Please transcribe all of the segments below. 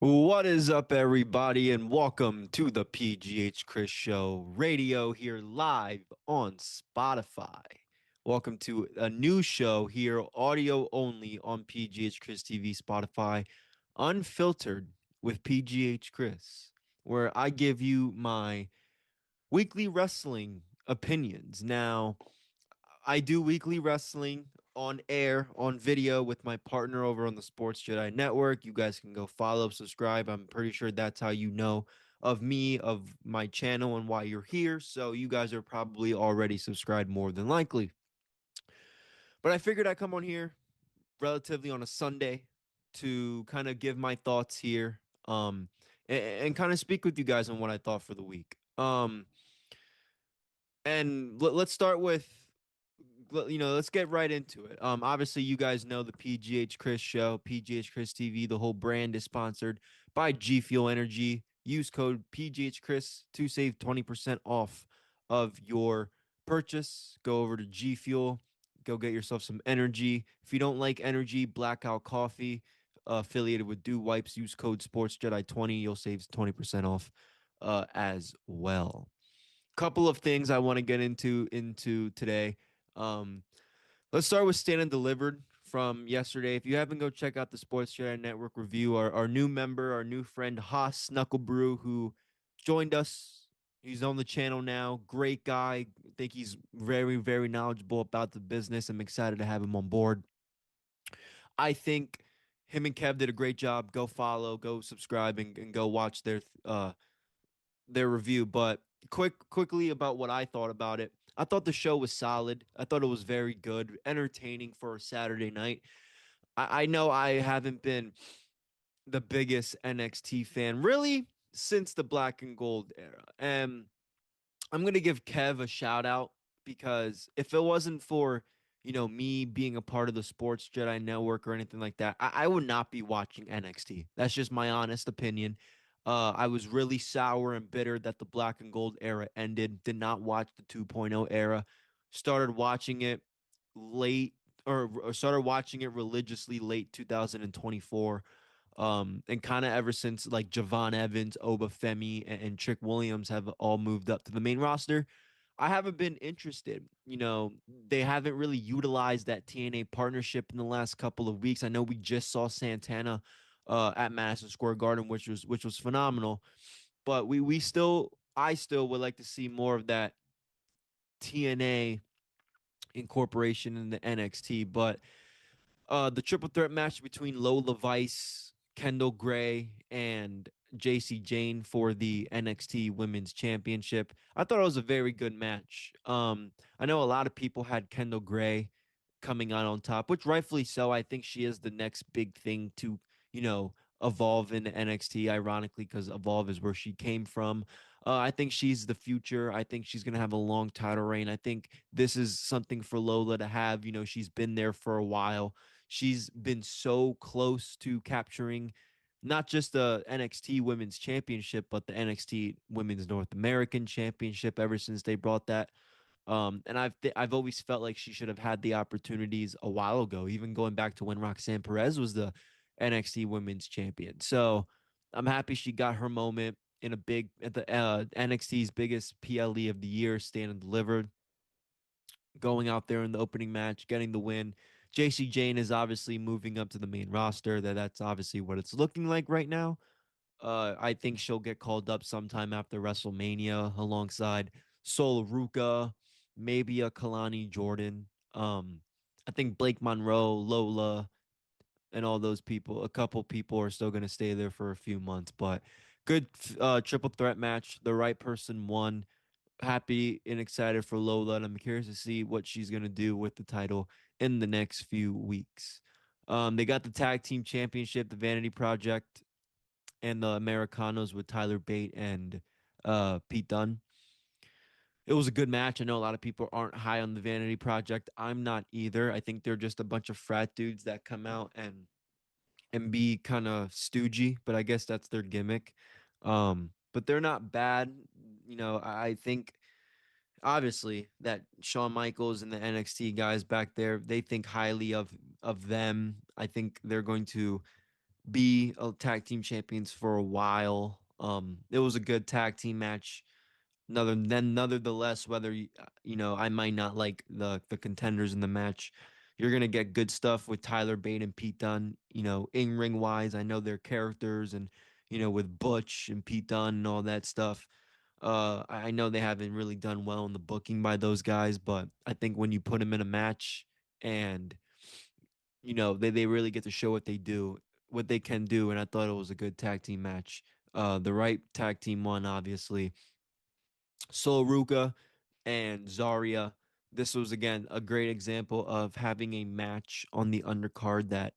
What is up, everybody, and welcome to the PGH Chris Show radio here live on Spotify. Welcome to a new show here, audio only on PGH Chris TV, Spotify, Unfiltered with PGH Chris, where I give you my weekly wrestling opinions. Now, I do weekly wrestling on air, on video with my partner over on the Sports Jedi Network. You guys can go follow, subscribe. I'm pretty sure that's how you know of me, of my channel, and why you're here. So you guys are probably already subscribed more than likely. But I figured I'd come on here relatively on a Sunday to kind of give my thoughts here and kind of speak with you guys on what I thought for the week. And let's start with, let's get right into it. Obviously, you guys know the PGH Chris show, PGH Chris TV. The whole brand is sponsored by G Fuel Energy. Use code PGH Chris to save 20% off of your purchase. Go over to G Fuel, go get yourself some energy. If you don't like energy, Blackout Coffee, affiliated with Dew Wipes, use code Sports Jedi 20. You'll save 20% off as well. Couple of things I want to get into today. Um, let's start with Stand and Delivered from yesterday. If you haven't, go check out the Sports Jedi Network review. Our new member, our new friend Haas Knucklebrew, who joined us. He's on the channel now. Great guy. I think he's very, very knowledgeable about the business. I'm excited to have him on board. I think him and Kev did a great job. Go follow, go subscribe, and go watch their review. But quickly about what I thought about it. I thought the show was solid. I thought it was very good, entertaining for a Saturday night. I know I haven't been the biggest NXT fan really since the Black and Gold era. And I'm gonna give Kev a shout out because if it wasn't for me being a part of the Sports Jedi Network or anything like that, I would not be watching NXT. That's just my honest opinion. I was really sour and bitter that the Black and Gold era ended. Did not watch the 2.0 era. Started watching it late or started watching it religiously late 2024. And kind of ever since like Javon Evans, Obafemi, and Trick Williams have all moved up to the main roster, I haven't been interested. They haven't really utilized that TNA partnership in the last couple of weeks. I know we just saw Santana at Madison Square Garden, which was phenomenal. But we still I still would like to see more of that TNA incorporation in the NXT. But the triple threat match between Lola Vice, Kendall Gray, and JC Jane for the NXT Women's Championship. I thought it was a very good match. I know a lot of people had Kendall Gray coming out on top, which rightfully so. I think she is the next big thing to, evolve in NXT, ironically, because Evolve is where she came from. I think she's the future. I think she's going to have a long title reign. I think this is something for Lola to have. She's been there for a while. She's been so close to capturing not just the NXT Women's Championship, but the NXT Women's North American Championship ever since they brought that. And I've always felt like she should have had the opportunities a while ago, even going back to when Roxanne Perez was the NXT Women's Champion. So I'm happy she got her moment in a big at the NXT's biggest PLE of the year, stand and delivered, going out there in the opening match, getting the win. JC Jane is obviously moving up to the main roster. That's obviously what it's looking like right now. I think she'll get called up sometime after WrestleMania alongside Sol Ruka, maybe a Kalani Jordan. I think Blake Monroe, Lola, and all those people, a couple people are still going to stay there for a few months. But good triple threat match. The right person won. Happy and excited for Lola, and I'm curious to see what she's going to do with the title in the next few weeks. They got the tag team championship, the Vanity Project, and the Americanos with Tyler Bate and Pete Dunne. It was a good match. I know a lot of people aren't high on the Vanity Project. I'm not either. I think they're just a bunch of frat dudes that come out and be kind of stoogey, but I guess that's their gimmick. But they're not bad. I think obviously that Shawn Michaels and the NXT guys back there, they think highly of them. I think they're going to be tag team champions for a while. It was a good tag team match. Nonetheless, whether you know, I might not like the contenders in the match. You're gonna get good stuff with Tyler Bate and Pete Dunne. You know, in ring wise, I know their characters, and you know, with Butch and Pete Dunne and all that stuff. I know they haven't really done well in the booking by those guys, but I think when you put them in a match and you know they really get to show what they can do, and I thought it was a good tag team match. The right tag team won, obviously. Sol Ruka and Zarya. This was again a great example of having a match on the undercard that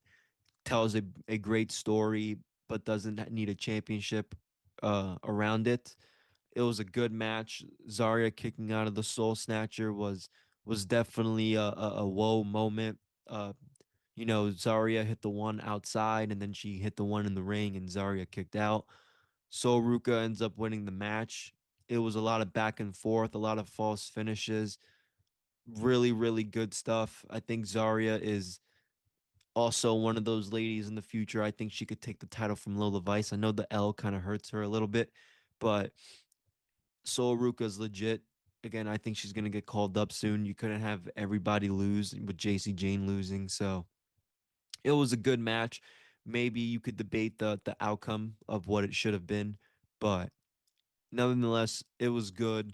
tells a great story but doesn't need a championship around it. It was a good match. Zarya kicking out of the Soul Snatcher was definitely a whoa moment. Uh, you know, Zarya hit the one outside and then she hit the one in the ring and Zarya kicked out. So Ruka ends up winning the match. It was a lot of back and forth, a lot of false finishes. Really, really good stuff. I think Zarya is also one of those ladies in the future. I think she could take the title from Lola Vice. I know the L kind of hurts her a little bit, but Soul Ruka's legit. Again, I think she's gonna get called up soon. You couldn't have everybody lose with JC Jane losing, so it was a good match. Maybe you could debate the outcome of what it should have been, but nonetheless, it was good.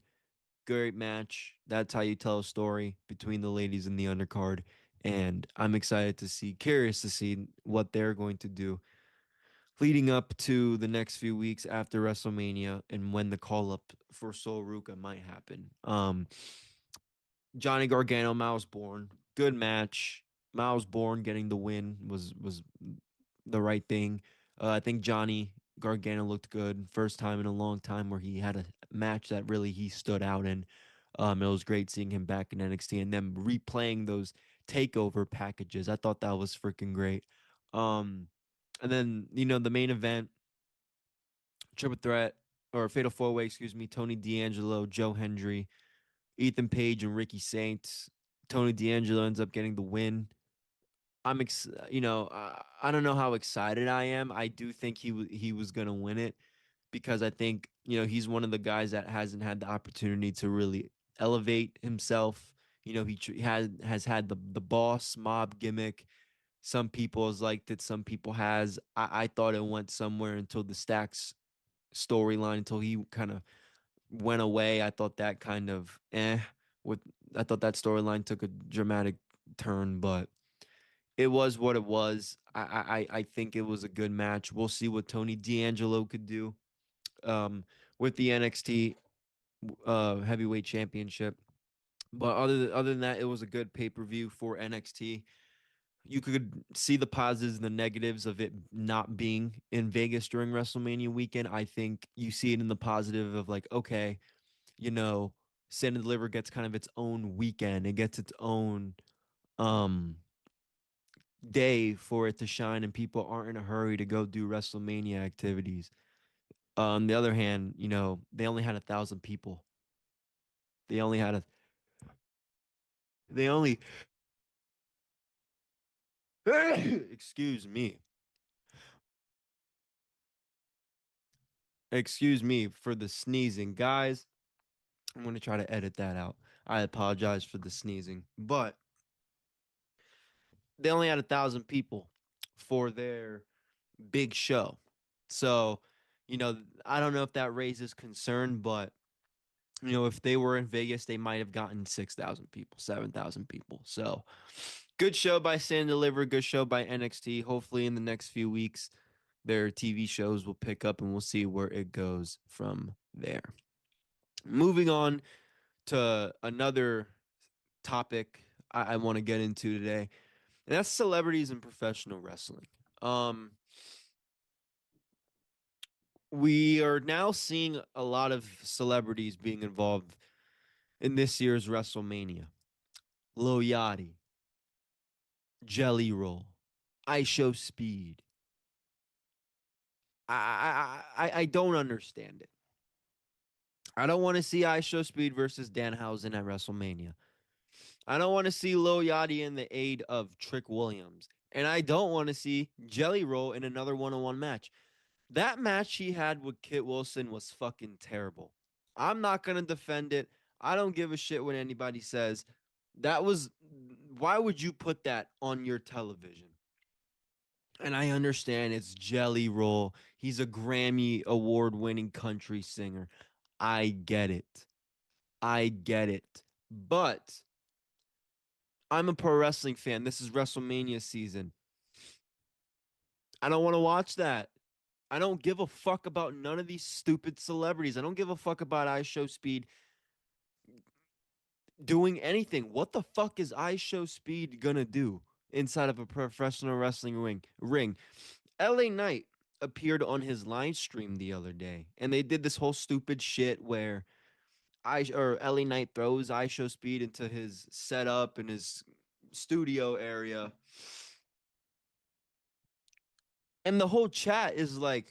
Great match. That's how you tell a story between the ladies in the undercard. And I'm excited to see, curious to see what they're going to do leading up to the next few weeks after WrestleMania and when the call up for Sol Ruka might happen. Johnny Gargano, Miles Bourne, good match. Miles Bourne getting the win was the right thing. I think Johnny Gargano looked good. First time in a long time where he had a match that really he stood out in. It was great seeing him back in NXT and then replaying those takeover packages. I thought that was freaking great. Um, and then you know the main event, triple threat or fatal four way, excuse me. Tony D'Angelo, Joe Hendry, Ethan Page, and Ricky Saints. Tony D'Angelo ends up getting the win. You know, I don't know how excited I am. I do think he was gonna win it because I think you know he's one of the guys that hasn't had the opportunity to really elevate himself. You know, has had the boss mob gimmick. Some people has liked it, some people has. I thought it went somewhere until the Stacks storyline until he kind of went away. I thought that kind of with I thought that storyline took a dramatic turn, but it was what it was. I think it was a good match. We'll see what Tony D'Angelo could do with the NXT heavyweight championship. But other than that, it was a good pay per view for NXT. You could see the positives and the negatives of it not being in Vegas during WrestleMania weekend. I think you see it in the positive of like, okay, you know, Stand and Deliver gets kind of its own weekend. It gets its own um day for it to shine, and people aren't in a hurry to go do WrestleMania activities. On the other hand, you know, they only had 1,000 people. They only had a they only excuse me. Excuse me for the sneezing. Guys, I'm gonna try to edit that out. I apologize for the sneezing. But they only had 1,000 people for their big show. So, you know, I don't know if that raises concern, but you know, if they were in Vegas, they might have gotten 6,000 people, 7,000 people. So, good show by Stand Deliver, good show by NXT. Hopefully, in the next few weeks, their TV shows will pick up and we'll see where it goes from there. Moving on to another topic I want to get into today, and that's celebrities in professional wrestling. Um, we are now seeing a lot of celebrities being involved in this year's WrestleMania. Lil Yachty, Jelly Roll, I Show Speed. I don't understand it. I don't want to see I Show Speed versus Danhausen at WrestleMania. I don't want to see Lil Yachty in the aid of Trick Williams. And I don't want to see Jelly Roll in another one-on-one match. That match he had with Kit Wilson was fucking terrible. I'm not going to defend it. I don't give a shit what anybody says. That was, why would you put that on your television? And I understand it's Jelly Roll. He's a Grammy award winning country singer. I get it. I get it. But I'm a pro wrestling fan. This is WrestleMania season. I don't want to watch that. I don't give a fuck about none of these stupid celebrities. I don't give a fuck about iShowSpeed doing anything. What the fuck is iShowSpeed gonna do inside of a professional wrestling ring? LA Knight appeared on his live stream the other day, and they did this whole stupid shit where LA Knight throws iShowSpeed into his setup in his studio area. And the whole chat is like,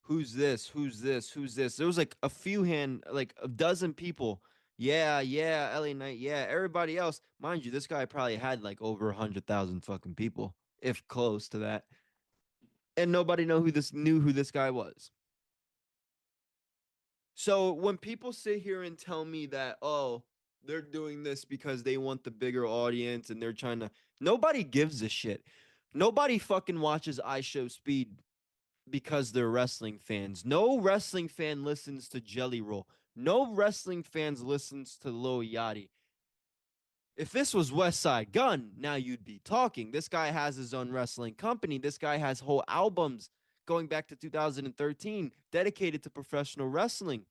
who's this? Who's this? Who's this? There was like like a dozen people. Yeah, yeah, LA Knight, yeah. Everybody else, mind you, this guy probably had like over 100,000 fucking people, if close to that. And nobody knew who this guy was. So when people sit here and tell me that, oh, they're doing this because they want the bigger audience and they're trying to, nobody gives a shit. Nobody fucking watches iShowSpeed because they're wrestling fans. No wrestling fan listens to Jelly Roll. No wrestling fans listens to Lil Yachty. If this was West Side Gun, now you'd be talking. This guy has his own wrestling company. This guy has whole albums going back to 2013 dedicated to professional wrestling.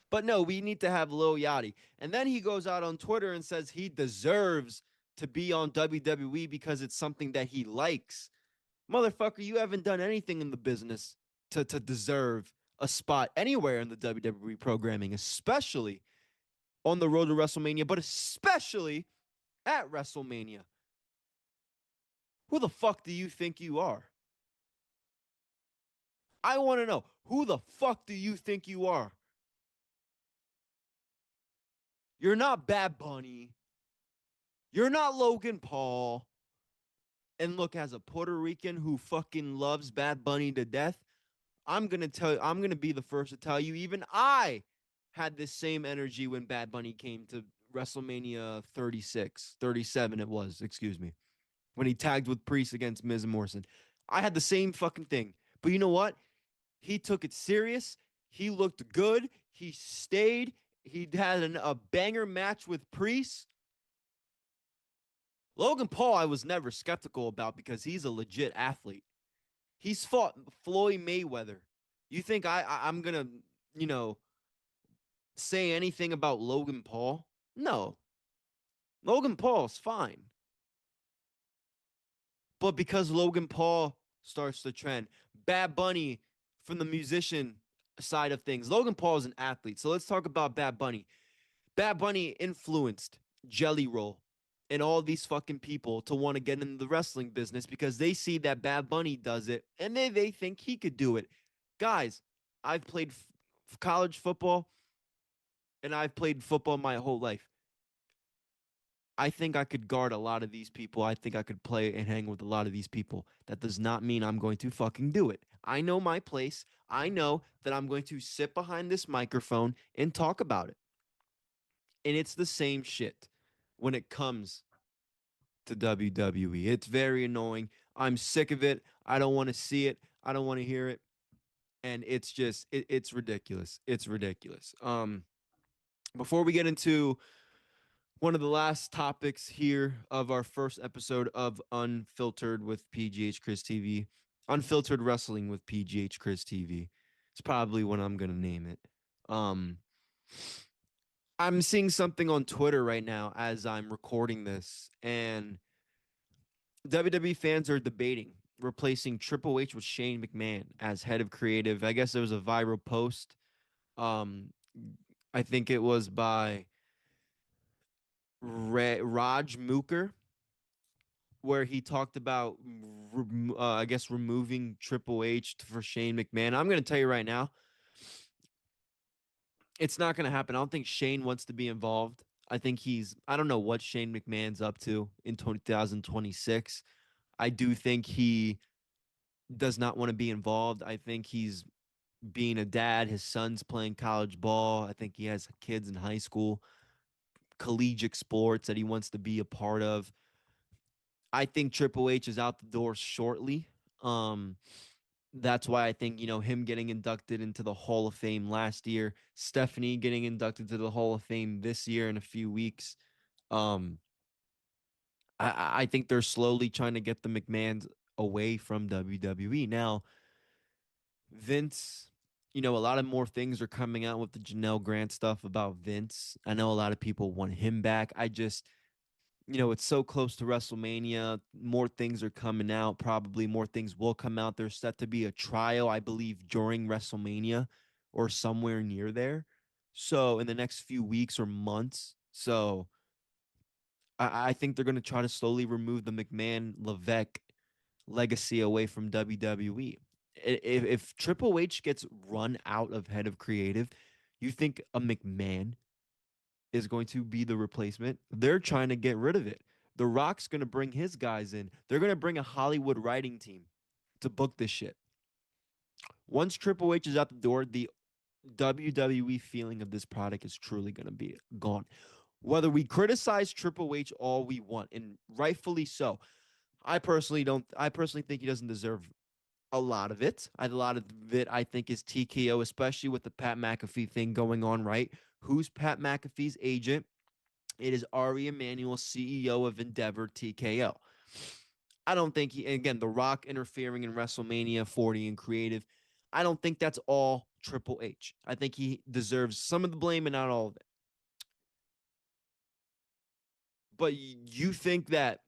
But no, we need to have Lil Yachty. And then he goes out on Twitter and says he deserves to be on WWE because it's something that he likes. Motherfucker, you haven't done anything in the business to deserve a spot anywhere in the WWE programming, especially on the road to WrestleMania, but especially at WrestleMania. Who the fuck do you think you are? I want to know, who the fuck do you think you are? You're not Bad Bunny. You're not Logan Paul. And look, as a Puerto Rican who fucking loves Bad Bunny to death, I'm gonna be the first to tell you, even I had this same energy when Bad Bunny came to WrestleMania 36, 37 it was, excuse me, when he tagged with Priest against Miz and Morrison. I had the same fucking thing. But you know what? He took it serious. He looked good. He stayed. He had a banger match with Priest. Logan Paul, I was never skeptical about because he's a legit athlete. He's fought Floyd Mayweather. You think I'm gonna, you know, say anything about Logan Paul? No. Logan Paul's fine. But because Logan Paul starts the trend, Bad Bunny from the musician side of things, Logan Paul is an athlete. So let's talk about Bad Bunny. Bad Bunny influenced Jelly Roll and all these fucking people to want to get into the wrestling business because they see that Bad Bunny does it and they think he could do it. Guys, I've played college football and I've played football my whole life. I think I could guard a lot of these people. I think I could play and hang with a lot of these people. That does not mean I'm going to fucking do it. I know my place. I know that I'm going to sit behind this microphone and talk about it. And it's the same shit when it comes to WWE. It's very annoying. I'm sick of it. I don't want to see it. I don't want to hear it. And it's just it's ridiculous. It's ridiculous. Before we get into one of the last topics here of our first episode of Unfiltered with PGH Chris TV, Unfiltered Wrestling with PGH Chris TV. It's probably what I'm gonna name it. Um, I'm seeing something on Twitter right now as I'm recording this, and WWE fans are debating replacing Triple H with Shane McMahon as head of creative. I guess there was a viral post. Um, I think it was by Raj Mooker, where he talked about, I guess, removing Triple H for Shane McMahon. I'm going to tell you right now, it's not going to happen. I don't think Shane wants to be involved. I think I don't know what Shane McMahon's up to in 2026. I do think he does not want to be involved. I think he's being a dad. His son's playing college ball. I think he has kids in high school, collegiate sports that he wants to be a part of. I think Triple H is out the door shortly. Um, that's why I think, him getting inducted into the Hall of Fame last year, Stephanie getting inducted to the Hall of Fame this year in a few weeks. Um, I think they're slowly trying to get the McMahons away from WWE. Now, Vince, a lot of more things are coming out with the Janelle Grant stuff about Vince. I know a lot of people want him back. I just, it's so close to WrestleMania. More things are coming out. Probably more things will come out. There's set to be a trial, I believe, during WrestleMania or somewhere near there. So in the next few weeks or months. So I think they're going to try to slowly remove the McMahon Levesque legacy away from WWE. If Triple H gets run out of head of creative, you think a McMahon is going to be the replacement? They're trying to get rid of it. The Rock's going to bring his guys in. They're going to bring a Hollywood writing team to book this shit. Once Triple H is out the door, the WWE feeling of this product is truly going to be gone. Whether we criticize Triple H all we want, and rightfully so, I personally don't. I personally think he doesn't deserve a lot of it. A lot of it, I think, is TKO, especially with the Pat McAfee thing going on. Right? Who's Pat McAfee's agent? It is Ari Emanuel, CEO of Endeavor TKO. I don't think again, The Rock interfering in WrestleMania 40 and creative. I don't think that's all Triple H. I think he deserves some of the blame and not all of it. But you think that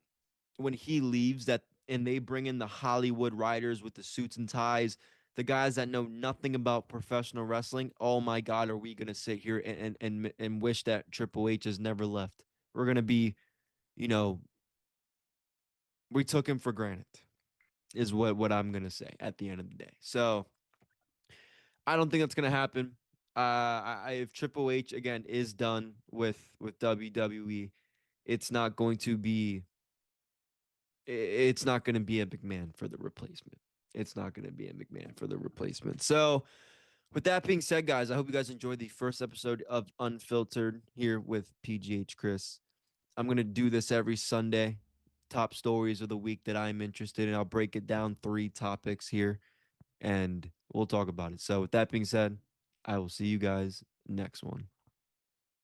when he leaves, that and they bring in the Hollywood writers with the suits and ties, the guys that know nothing about professional wrestling, oh my God, are we gonna sit here and wish that Triple H has never left? We're gonna be, you know, we took him for granted, is what I'm gonna say at the end of the day. So I don't think that's gonna happen. If Triple H again is done with WWE, it's not going to be it's not going to be a McMahon for the replacement. It's not going to be a McMahon for the replacement. So, with that being said, guys, I hope you guys enjoyed the first episode of Unfiltered here with PGH Chris. I'm going to do this every Sunday. Top stories of the week that I'm interested in. I'll break it down 3 topics here and we'll talk about it. So, with that being said, I will see you guys next one.